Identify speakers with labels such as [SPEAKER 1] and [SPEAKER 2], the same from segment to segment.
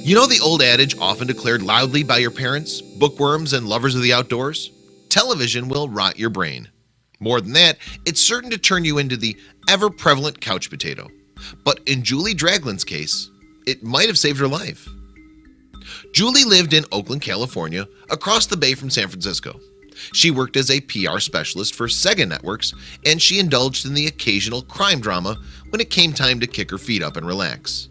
[SPEAKER 1] You know the old adage often declared loudly by your parents, bookworms and lovers of the outdoors? Television will rot your brain. More than that, it's certain to turn you into the ever-prevalent couch potato. But in Julie Draglin's case, it might have saved her life. Julie lived in Oakland, California, across the bay from San Francisco. She worked as a PR specialist for Sega Networks, and she indulged in the occasional crime drama when it came time to kick her feet up and relax.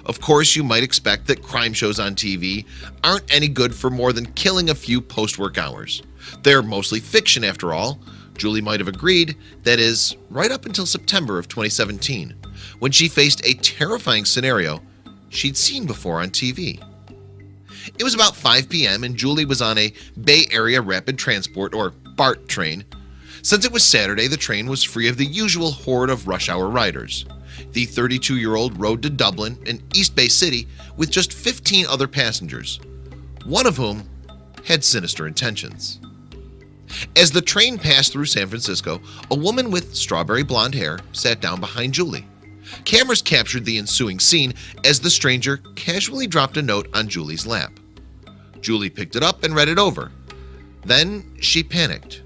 [SPEAKER 1] Of course, you might expect that crime shows on TV aren't any good for more than killing a few post-work hours. They're mostly fiction after all. Julie might have agreed, that is, right up until September of 2017, when she faced a terrifying scenario she'd seen before on TV. It was about 5 p.m. and Julie was on a Bay Area Rapid Transport or BART train. Since it was Saturday, the train was free of the usual horde of rush hour riders. The 32-year-old rode to Dublin, an East Bay city, with just 15 other passengers, one of whom had sinister intentions. As the train passed through San Francisco, a woman with strawberry blonde hair sat down behind Julie. Cameras captured the ensuing scene as the stranger casually dropped a note on Julie's lap. Julie picked it up and read it over. Then she panicked.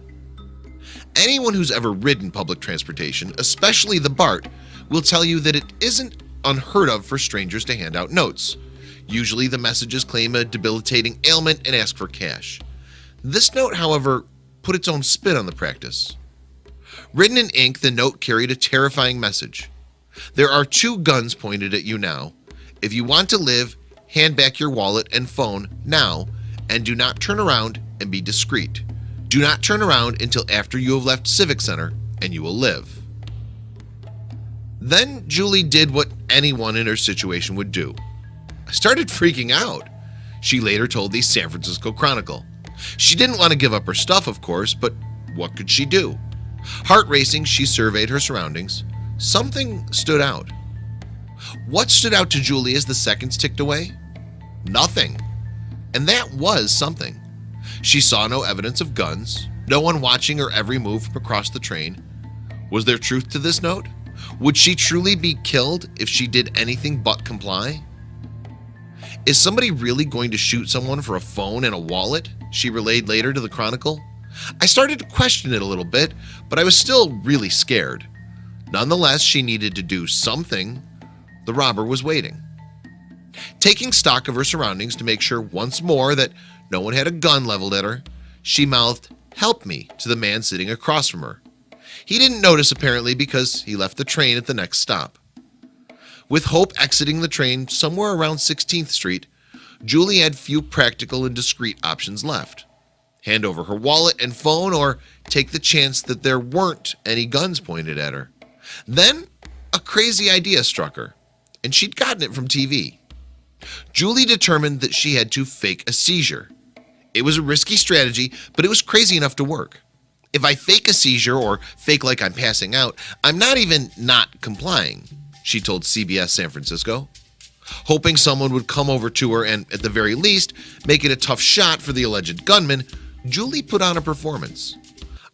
[SPEAKER 1] Anyone who's ever ridden public transportation, especially the BART, will tell you that it isn't unheard of for strangers to hand out notes. Usually the messages claim a debilitating ailment and ask for cash. This note, however, put its own spin on the practice. Written in ink, the note carried a terrifying message. There are 2 guns pointed at you now. If you want to live, hand back your wallet and phone now, and do not turn around and be discreet. Do not turn around until after you have left Civic Center, and you will live. Then Julie did what anyone in her situation would do. I started freaking out, she later told the San Francisco Chronicle. She didn't want to give up her stuff, of course, but what could she do? Heart racing, she surveyed her surroundings. Something stood out. What stood out to Julie as the seconds ticked away? Nothing. And that was something. She saw no evidence of guns, no one watching her every move from across the train. Was there truth to this note? Would she truly be killed if she did anything but comply? Is somebody really going to shoot someone for a phone and a wallet? She relayed later to the Chronicle. I started to question it a little bit, but I was still really scared. Nonetheless, she needed to do something. The robber was waiting. Taking stock of her surroundings to make sure once more that no one had a gun leveled at her, she mouthed, "Help me," to the man sitting across from her. He didn't notice apparently because he left the train at the next stop. With Hope exiting the train somewhere around 16th Street, Julie had few practical and discreet options left. Hand over her wallet and phone or take the chance that there weren't any guns pointed at her. Then a crazy idea struck her, and she'd gotten it from TV. Julie determined that she had to fake a seizure. It was a risky strategy, but it was crazy enough to work. If I fake a seizure or fake like I'm passing out, I'm not even not complying, she told CBS San Francisco. Hoping someone would come over to her and, at the very least, make it a tough shot for the alleged gunman, Julie put on a performance.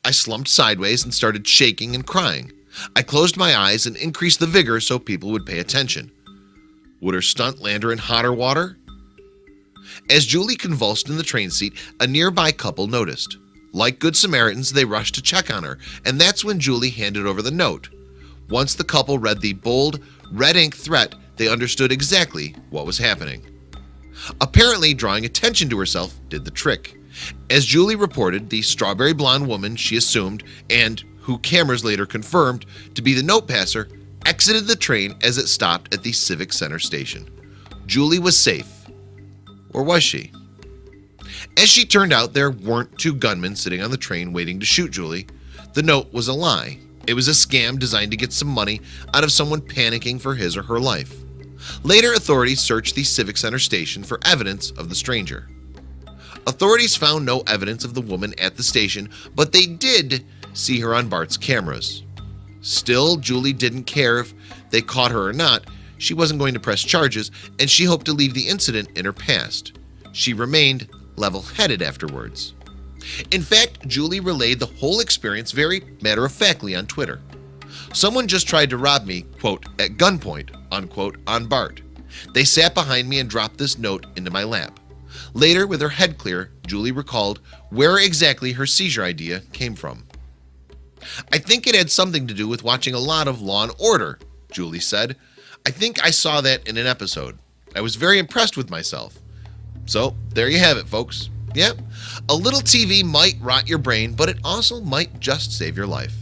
[SPEAKER 1] I slumped sideways and started shaking and crying. I closed my eyes and increased the vigor so people would pay attention. Would her stunt land her in hotter water? As Julie convulsed in the train seat, a nearby couple noticed. Like good Samaritans, they rushed to check on her, and that's when Julie handed over the note. Once the couple read the bold, red ink threat, they understood exactly what was happening. Apparently, drawing attention to herself did the trick. As Julie reported, the strawberry blonde woman she assumed, and who cameras later confirmed to be the note passer, exited the train as it stopped at the Civic Center station. Julie was safe. Or was she? As she turned out, there weren't 2 gunmen sitting on the train waiting to shoot Julie. The note was a lie. It was a scam designed to get some money out of someone panicking for his or her life. Later, authorities searched the Civic Center station for evidence of the stranger. Authorities found no evidence of the woman at the station, but they did see her on BART's cameras. Still, Julie didn't care if they caught her or not. She wasn't going to press charges, and she hoped to leave the incident in her past. She remained level-headed afterwards. In fact, Julie relayed the whole experience very matter-of-factly on Twitter. Someone just tried to rob me, quote, at gunpoint, unquote, on BART. They sat behind me and dropped this note into my lap. Later, with her head clear, Julie recalled where exactly her seizure idea came from. I think it had something to do with watching a lot of Law and Order, Julie said. I think I saw that in an episode. I was very impressed with myself. So there you have it, folks. Yep, a little TV might rot your brain, but it also might just save your life.